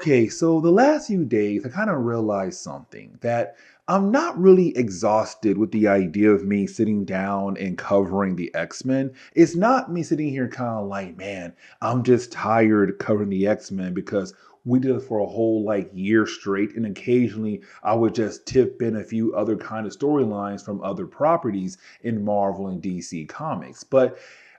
Okay, so the last few days, I kind of realized something that I'm not really exhausted with the idea of me sitting down and covering the X-Men. It's not me sitting here kind of like, man, I'm just tired covering the X-Men because we did it for a whole like year straight, and occasionally I would just tip in a few other kind of storylines from other properties in Marvel and DC Comics. But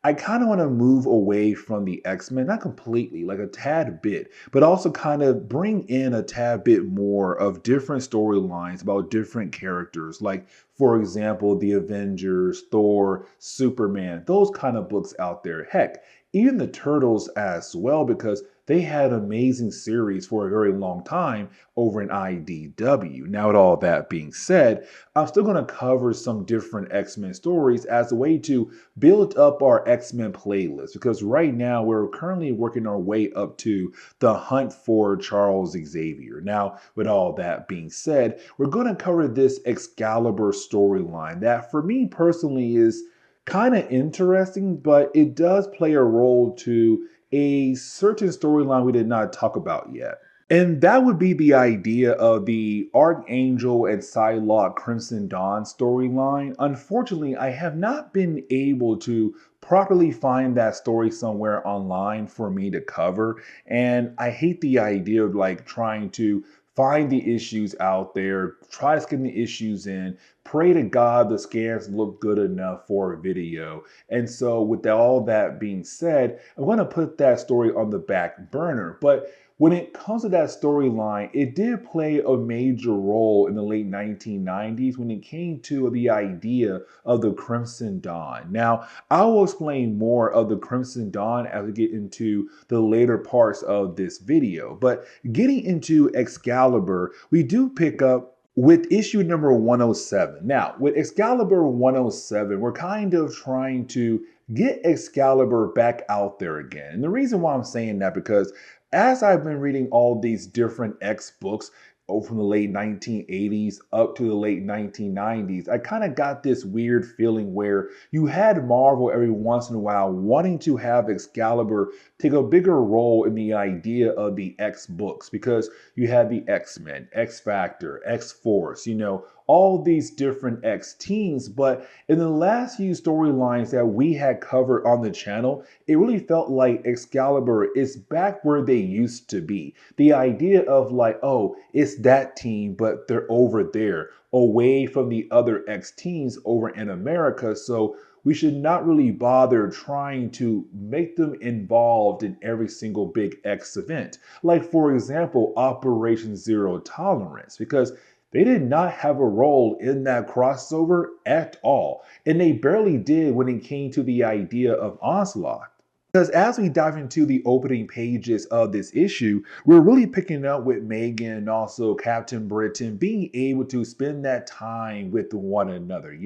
I kind of want to move away from the X-Men, not completely, like a tad bit, but also kind of bring in a tad bit more of different storylines about different characters. Like, for example, the Avengers, Thor, Superman, those kind of books out there. Heck, even the Turtles as well, because they had an amazing series for a very long time over in IDW. Now, with all that being said, I'm still going to cover some different X-Men stories as a way to build up our X-Men playlist, because right now we're currently working our way up to the hunt for Charles Xavier. Now, with all that being said, we're going to cover this Excalibur storyline that for me personally is kind of interesting, but it does play a role to a certain storyline we did not talk about yet. And that would be the idea of the Archangel and Psylocke Crimson Dawn storyline. Unfortunately, I have not been able to properly find that story somewhere online for me to cover. And I hate the idea of like trying to find the issues out there, try to scan the issues in, pray to God the scans look good enough for a video. And so, with all that being said, I'm going to put that story on the back burner. But when it comes to that storyline, it did play a major role in the late 1990s when it came to the idea of the Crimson Dawn. Now, I will explain more of the Crimson Dawn as we get into the later parts of this video. But getting into Excalibur, we do pick up with issue number 107. Now, with Excalibur 107, we're kind of trying to get Excalibur back out there again. And the reason why I'm saying that because as I've been reading all these different X books from the late 1980s up to the late 1990s, I kind of got this weird feeling where you had Marvel every once in a while wanting to have Excalibur take a bigger role in the idea of the X books, because you had the X-Men, X Factor, X Force, all these different X teams. But in the last few storylines that we had covered on the channel, it really felt like Excalibur is back where they used to be. The idea of like, oh, it's that team, but they're over there, away from the other X teams over in America. So we should not really bother trying to make them involved in every single big X event. Like, for example, Operation Zero Tolerance, because they did not have a role in that crossover at all. And they barely did when it came to the idea of Onslaught. Because as we dive into the opening pages of this issue, we're really picking up with Megan and also Captain Britain being able to spend that time with one another.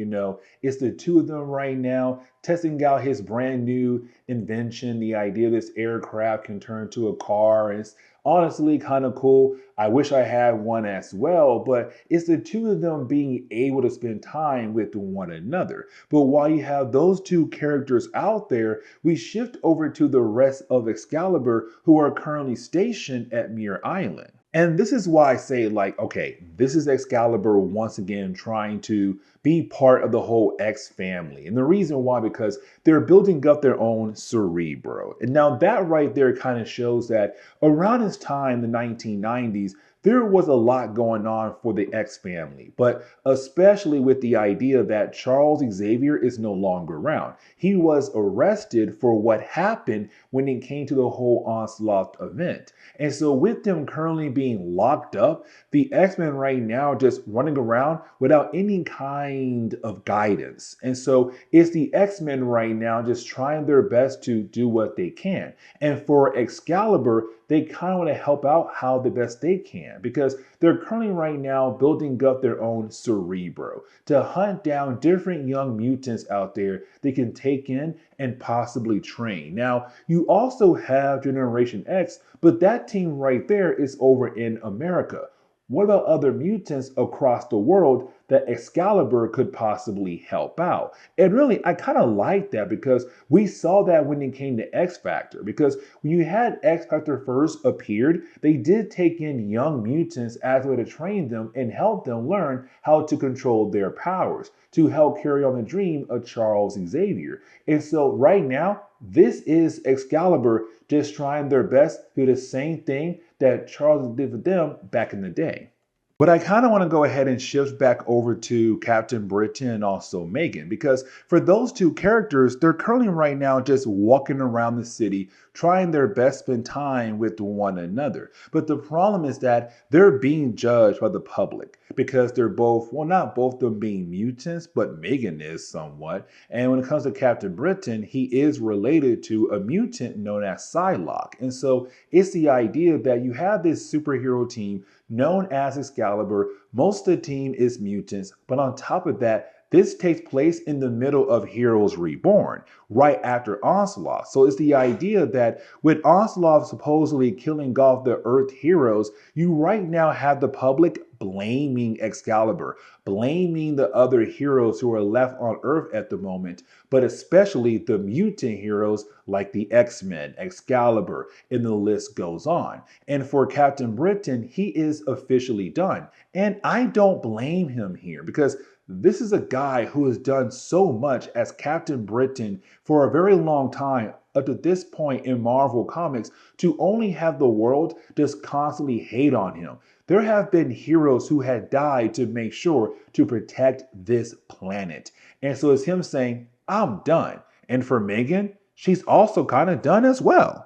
It's the two of them right now testing out his brand new invention. The idea this aircraft can turn to a car. And it's honestly kind of cool. I wish I had one as well, but it's the two of them being able to spend time with one another. But while you have those two characters out there, we shift over to the rest of Excalibur who are currently stationed at Muir Island. And this is why I say, like, okay, this is Excalibur once again trying to be part of the whole X family. And the reason why, because they're building up their own Cerebro. And now that right there kind of shows that around this time, the 1990s, there was a lot going on for the X family, but especially with the idea that Charles Xavier is no longer around. He was arrested for what happened when it came to the whole Onslaught event. And so with them currently being locked up, the X-Men right now are just running around without any kind of guidance. And so it's the X-Men right now just trying their best to do what they can. And for Excalibur, they kind of want to help out how the best they can, because they're currently right now building up their own Cerebro to hunt down different young mutants out there they can take in and possibly train. Now, you also have Generation X, but that team right there is over in America. what about other mutants across the world that Excalibur could possibly help out? And really, I kind of like that because we saw that when it came to X Factor. Because when you had X Factor first appeared, they did take in young mutants as a way to train them and help them learn how to control their powers to help carry on the dream of Charles Xavier. And so right now, this is Excalibur just trying their best to do the same thing that Charles did for them back in the day. But I kind of want to go ahead and shift back over to Captain Britain and also Megan, because for those two characters, they're currently right now just walking around the city, trying their best to spend time with one another. But the problem is that they're being judged by the public because they're both, well, not both of them being mutants, but Megan is somewhat. And when it comes to Captain Britain, he is related to a mutant known as Psylocke. And so it's the idea that you have this superhero team known as Excalibur. Most of the team is mutants, but on top of that, this takes place in the middle of Heroes Reborn, right after Onslaught. So it's the idea that with Onslaught supposedly killing off the Earth heroes, you right now have the public blaming Excalibur, blaming the other heroes who are left on Earth at the moment, but especially the mutant heroes like the X-Men, Excalibur, and the list goes on. And for Captain Britain, he is officially done. And I don't blame him here because this is a guy who has done so much as Captain Britain for a very long time up to this point in Marvel Comics to only have the world just constantly hate on him. There have been heroes who had died to make sure to protect this planet. And so it's him saying, I'm done. And for Megan, she's also kind of done as well.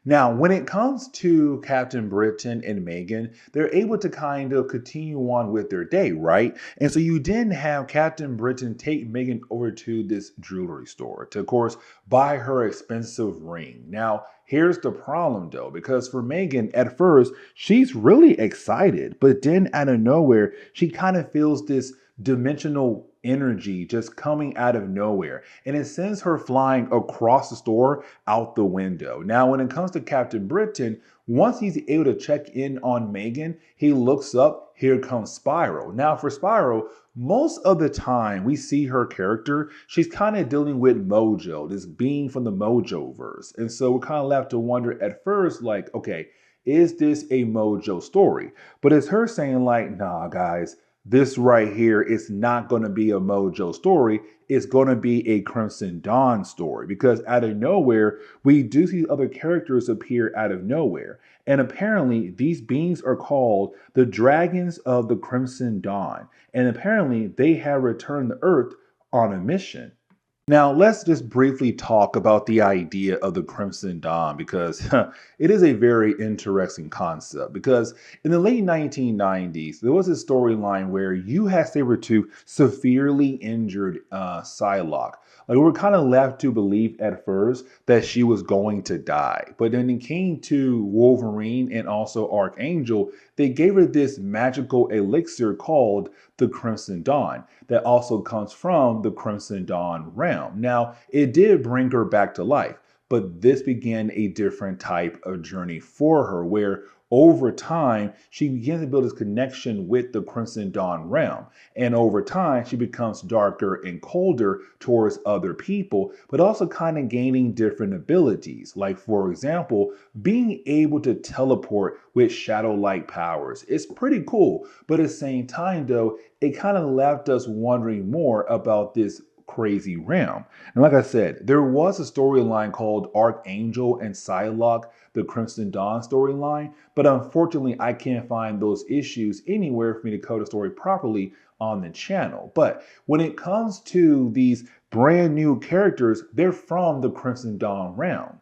Now, when it comes to Captain Britain and Megan, they're able to kind of continue on with their day, right? And so you didn't have Captain Britain take Megan over to this jewelry store to, of course, buy her expensive ring. Now, here's the problem though, because for Megan, at first, she's really excited, but then out of nowhere, she kind of feels this dimensional energy just coming out of nowhere, and it sends her flying across the store out the window. Now, when it comes to Captain Britain, once he's able to check in on Megan, he looks up, here comes Spiral. Now, for Spiral, most of the time we see her character, she's kind of dealing with Mojo, this being from the Mojo verse. And so we're kind of left to wonder at first, like, okay, is this a Mojo story? But it's her saying like, nah, guys, this right here is not going to be a Mojo story. It's going to be a Crimson Dawn story because out of nowhere, we do see other characters appear out of nowhere. And apparently, these beings are called the Dragons of the Crimson Dawn. And apparently, they have returned to Earth on a mission. Now, let's just briefly talk about the idea of the Crimson Dawn because it is a very interesting concept. Because in the late 1990s, there was a storyline where you had Sabretooth severely injured Psylocke. Like, we were kind of left to believe at first that she was going to die. But then it came to Wolverine and also Archangel, they gave her this magical elixir called the Crimson Dawn that also comes from the Crimson Dawn realm. Now, it did bring her back to life, but this began a different type of journey for her where over time, she begins to build this connection with the Crimson Dawn realm. And over time, she becomes darker and colder towards other people, but also kind of gaining different abilities. Like, for example, being able to teleport with shadow-like powers. It's pretty cool, but at the same time, though, it kind of left us wondering more about this crazy realm. And like I said, there was a storyline called Archangel and Psylocke, the Crimson Dawn storyline, but unfortunately I can't find those issues anywhere for me to code a story properly on the channel. But when it comes to these brand new characters, they're from the Crimson Dawn realm.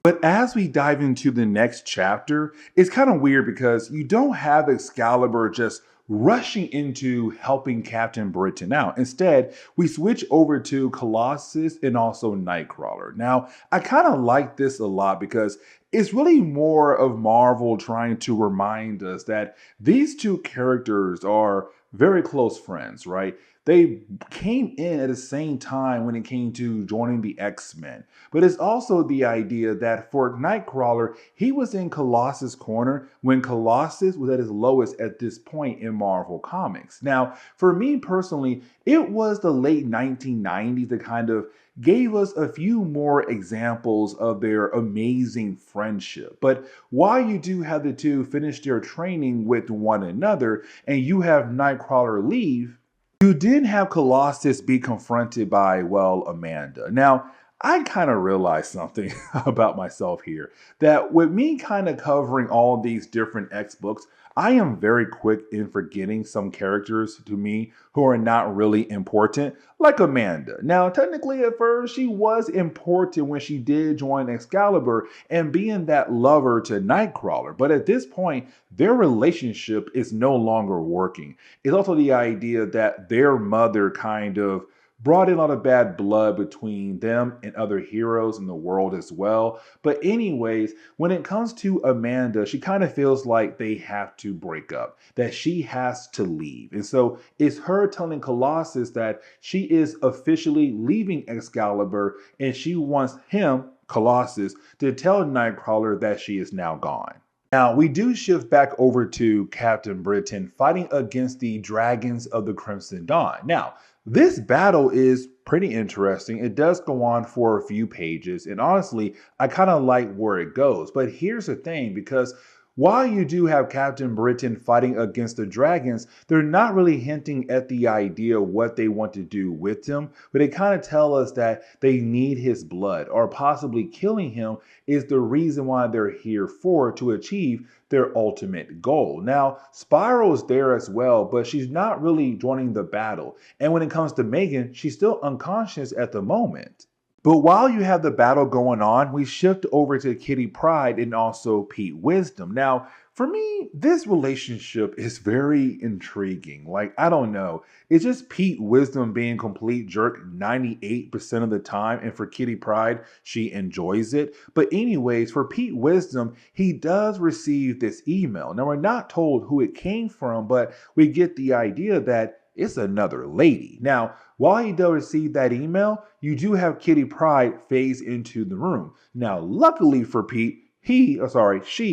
But as we dive into the next chapter, it's kind of weird because you don't have Excalibur just rushing into helping Captain Britain out. Instead, we switch over to Colossus and also Nightcrawler. Now, I kind of like this a lot because it's really more of Marvel trying to remind us that these two characters are very close friends, right? They came in at the same time when it came to joining the X-Men. But it's also the idea that for Nightcrawler, he was in Colossus' corner when Colossus was at his lowest at this point in Marvel Comics. Now, for me personally, it was the late 1990s that kind of gave us a few more examples of their amazing friendship. But while you do have the two finish their training with one another and you have Nightcrawler leave, you did have Colossus be confronted by, well, Amanda. Now, I kind of realized something about myself here that with me kind of covering all these different X books, I am very quick in forgetting some characters to me who are not really important, like Amanda. Now, technically, at first, she was important when she did join Excalibur and being that lover to Nightcrawler, but at this point, their relationship is no longer working. It's also the idea that their mother kind of brought in a lot of bad blood between them and other heroes in the world as well. But anyways, when it comes to Amanda, she kind of feels like they have to break up, that she has to leave. And so it's her telling Colossus that she is officially leaving Excalibur and she wants him, Colossus, to tell Nightcrawler that she is now gone. Now, we do shift back over to Captain Britain fighting against the Dragons of the Crimson Dawn. Now, this battle is pretty interesting. It does go on for a few pages, and honestly, I kind of like where it goes. But here's the thing, because while you do have Captain Britain fighting against the dragons, they're not really hinting at the idea of what they want to do with him, but they kind of tell us that they need his blood, or possibly killing him is the reason why they're here for, to achieve their ultimate goal. Now, Spiral's there as well, but she's not really joining the battle. And when it comes to Megan, she's still unconscious at the moment. But while you have the battle going on, we shift over to Kitty Pryde and also Pete Wisdom. Now, for me, this relationship is very intriguing. Like, I don't know. It's just Pete Wisdom being complete jerk 98% of the time. And for Kitty Pryde, she enjoys it. But anyways, for Pete Wisdom, he does receive this email. Now, we're not told who it came from, but we get the idea that it's another lady. Now, while he does receive that email, you do have Kitty Pryde phase into the room. Now, luckily for Pete, she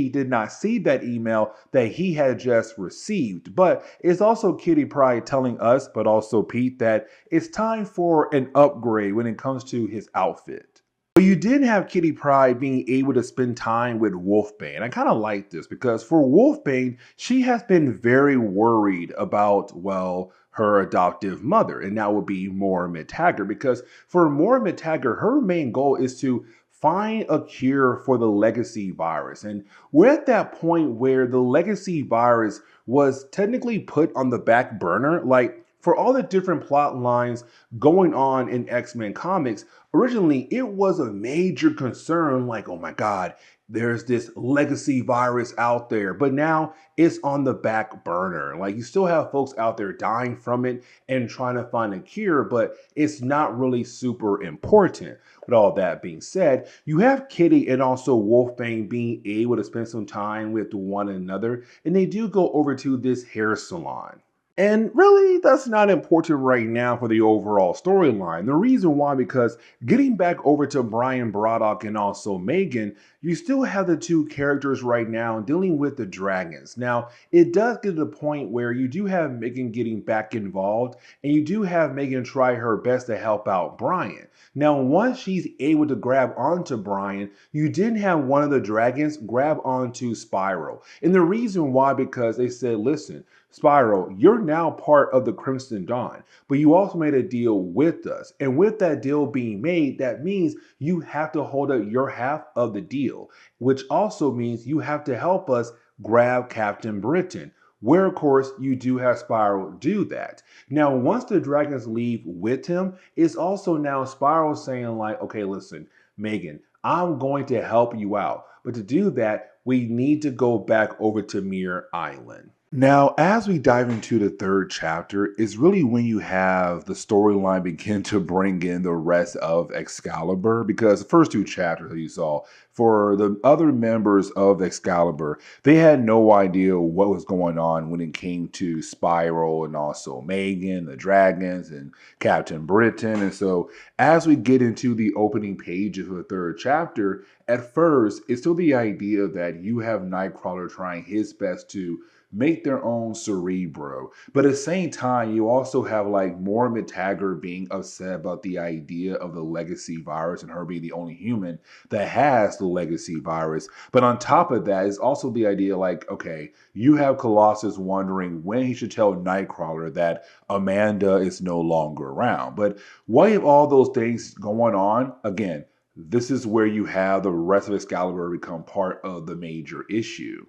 did not see that email that he had just received. But it's also Kitty Pryde telling us, but also Pete, that it's time for an upgrade when it comes to his outfit. But you did have Kitty Pryde being able to spend time with Wolfbane. I kind of like this because for Wolfbane, she has been very worried about, well, her adoptive mother, and that would be Moira McTaggart, because for Moira McTaggart, her main goal is to find a cure for the legacy virus. And we're at that point where the legacy virus was technically put on the back burner. Like, for all the different plot lines going on in X-Men comics, originally it was a major concern, like, oh my God, there's this legacy virus out there, but now it's on the back burner. Like, you still have folks out there dying from it and trying to find a cure, but it's not really super important. With all that being said, you have Kitty and also Wolfbane being able to spend some time with one another, and they do go over to this hair salon. And really, that's not important right now for the overall storyline. The reason why, because getting back over to Brian Braddock and also Megan, you still have the two characters right now dealing with the dragons. Now, it does get to the point where you do have Megan getting back involved, and you do have Megan try her best to help out Brian. Now, once she's able to grab onto Brian, you did have one of the dragons grab onto Spiral. And the reason why, because they said, listen, Spiral, you're now part of the Crimson Dawn, but you also made a deal with us. And with that deal being made, that means you have to hold up your half of the deal, which also means you have to help us grab Captain Britain, where of course you do have Spiral do that. Now, once the dragons leave with him, it's also now Spiral saying like, okay, listen, Megan, I'm going to help you out. But to do that, we need to go back over to Mir Island. Now, as we dive into the third chapter, is really when you have the storyline begin to bring in the rest of Excalibur, because the first two chapters that you saw, for the other members of Excalibur, they had no idea what was going on when it came to Spiral and also Megan, the dragons, and Captain Britain. And so, as we get into the opening pages of the third chapter, at first, it's still the idea that you have Nightcrawler trying his best to make their own Cerebro. But at the same time, you also have like Moira McTaggart being upset about the idea of the legacy virus and her being the only human that has the legacy virus. But on top of that is also the idea like, okay, you have Colossus wondering when he should tell Nightcrawler that Amanda is no longer around. But what if all those things going on, again, this is where you have the rest of Excalibur become part of the major issue.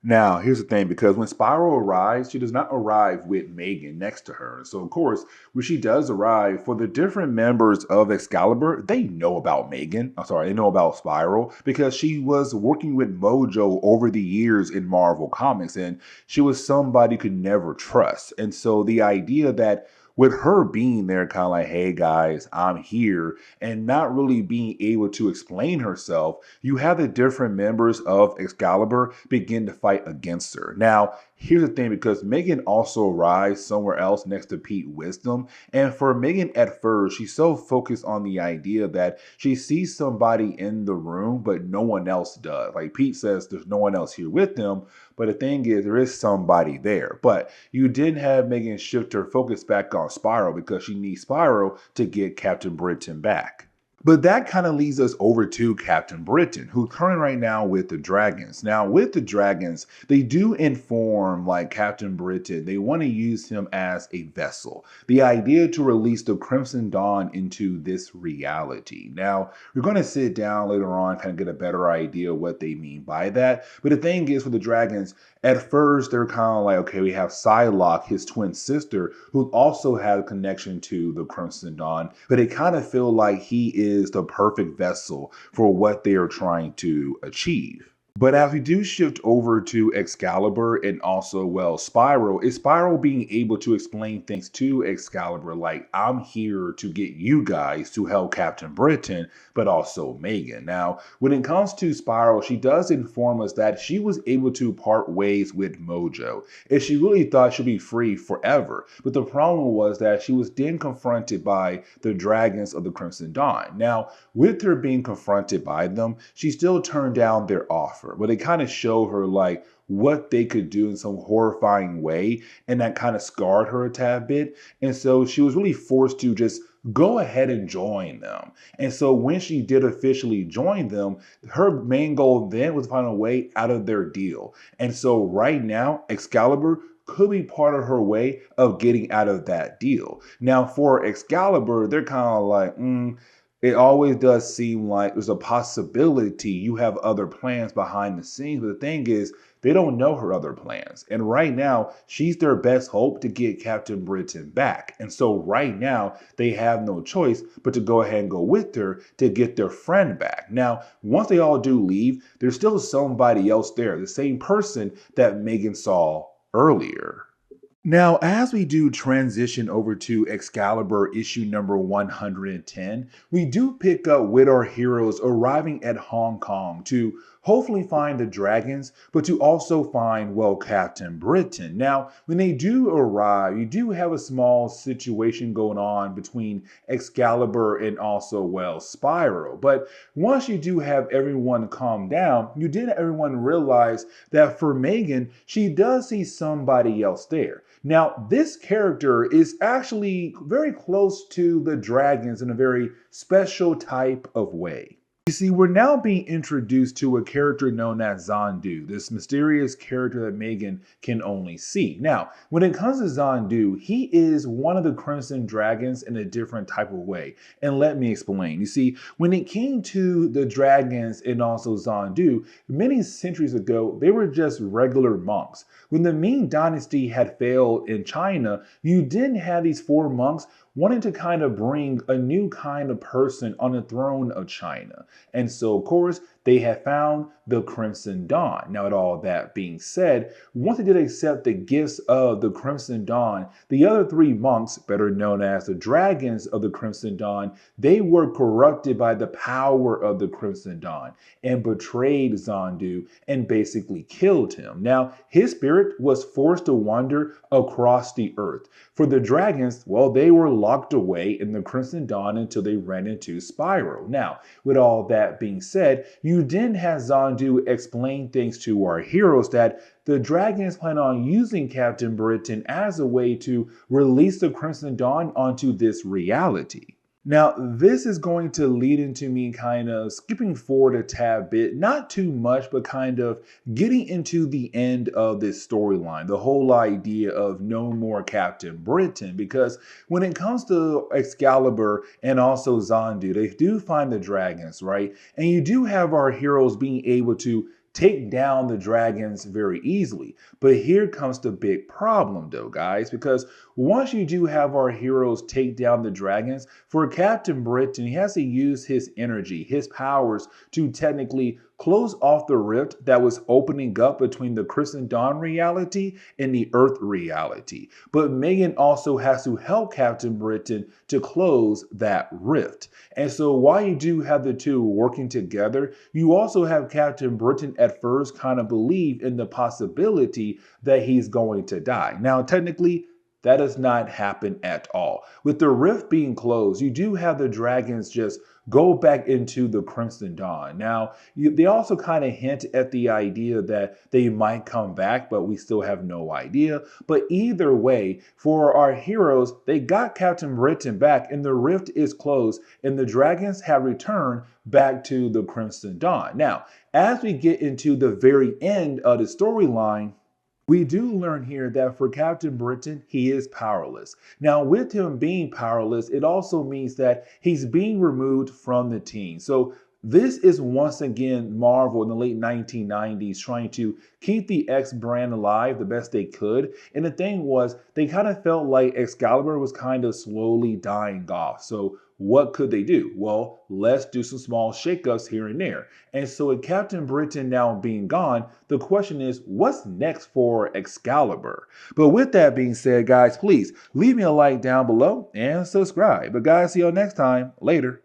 Now, here's the thing, because when Spiral arrives, she does not arrive with Megan next to her. So, of course, when she does arrive, for the different members of Excalibur, they know about Megan. I'm sorry, they know about Spiral because she was working with Mojo over the years in Marvel Comics, and she was somebody you could never trust. And so the idea that with her being there, kind of like, hey guys, I'm here, and not really being able to explain herself, you have the different members of Excalibur begin to fight against her. Now, here's the thing, because Megan also arrives somewhere else next to Pete Wisdom, and for Megan at first, she's so focused on the idea that she sees somebody in the room, but no one else does. Like Pete says, there's no one else here with them, but the thing is, there is somebody there. But you didn't have Megan shift her focus back on Spiral because she needs Spiral to get Captain Britain back. But that kind of leads us over to Captain Britain, who's currently right now with the Dragons. Now, with the Dragons, they do inform like Captain Britain, they want to use him as a vessel. The idea to release the Crimson Dawn into this reality. Now, we're going to sit down later on, kind of get a better idea of what they mean by that. But the thing is, for the Dragons, at first, they're kind of like, okay, we have Psylocke, his twin sister, who also had a connection to the Crimson Dawn, but they kind of feel like he is the perfect vessel for what they are trying to achieve. But as we do shift over to Excalibur and also, well, Spiral, is Spiral being able to explain things to Excalibur like, I'm here to get you guys to help Captain Britain, but also Megan. Now, when it comes to Spiral, she does inform us that she was able to part ways with Mojo, and she really thought she'd be free forever. But the problem was that she was then confronted by the Dragons of the Crimson Dawn. Now, with her being confronted by them, she still turned down their offer. But they kind of show her like what they could do in some horrifying way, and that kind of scarred her a tad bit. And so she was really forced to just go ahead and join them. And so when she did officially join them, her main goal then was to find a way out of their deal. And so right now, Excalibur could be part of her way of getting out of that deal. Now, for Excalibur, they're kind of like, it always does seem like there's a possibility you have other plans behind the scenes. But the thing is, they don't know her other plans. And right now, she's their best hope to get Captain Britain back. And so right now, they have no choice but to go ahead and go with her to get their friend back. Now, once they all do leave, there's still somebody else there, the same person that Megan saw earlier. Now, as we do transition over to Excalibur issue number 110, we do pick up with our heroes arriving at Hong Kong to hopefully find the dragons, but to also find, well, Captain Britain. Now, when they do arrive, you do have a small situation going on between Excalibur and also, well, Spiral. But once you do have everyone calm down, you did everyone realize that for Megan, she does see somebody else there. Now, this character is actually very close to the dragons in a very special type of way. You see, we're now being introduced to a character known as Zandu, this mysterious character that Megan can only see. Now, when it comes to Zandu, he is one of the Crimson Dragons in a different type of way. And let me explain. You see, when it came to the dragons and also Zandu, many centuries ago, they were just regular monks. When the Ming Dynasty had failed in China, you didn't have these four monks wanting to kind of bring a new kind of person on the throne of China. And so, of course, they had found the Crimson Dawn. Now, with all that being said, once they did accept the gifts of the Crimson Dawn, the other three monks, better known as the dragons of the Crimson Dawn, they were corrupted by the power of the Crimson Dawn and betrayed Zandu and basically killed him. Now, his spirit was forced to wander across the earth. For the dragons, well, they were locked away in the Crimson Dawn until they ran into Spiral. Now, with all that being said, you then have Zandu explain things to our heroes that the dragons plan on using Captain Britain as a way to release the Crimson Dawn onto this reality. Now, this is going to lead into me kind of skipping forward a tad bit, not too much, but kind of getting into the end of this storyline, the whole idea of no more Captain Britain, because when it comes to Excalibur and also Zandu, they do find the dragons, right? And you do have our heroes being able to take down the dragons very easily. But here comes the big problem though, guys, because once you do have our heroes take down the dragons, for Captain Britain, he has to use his energy, his powers to technically close off the rift that was opening up between the Crimson Dawn reality and the Earth reality. But Megan also has to help Captain Britain to close that rift. And so while you do have the two working together, you also have Captain Britain at first kind of believe in the possibility that he's going to die. Now, technically, that does not happen at all. With the rift being closed, you do have the dragons just go back into the Crimson Dawn. Now, they also kind of hint at the idea that they might come back, but we still have no idea. But either way, for our heroes, they got Captain Britain back and the rift is closed and the dragons have returned back to the Crimson Dawn. Now, as we get into the very end of the storyline, we do learn here that for Captain Britain, he is powerless. Now, with him being powerless, it also means that he's being removed from the team. So this is once again Marvel in the late 1990s trying to keep the X brand alive the best they could. And the thing was, they kind of felt like Excalibur was kind of slowly dying off. So what could they do? Well, let's do some small shakeups here and there. And so with Captain Britain now being gone, the question is, what's next for Excalibur? But with that being said, guys, please leave me a like down below and subscribe. But guys, see you all next time. Later.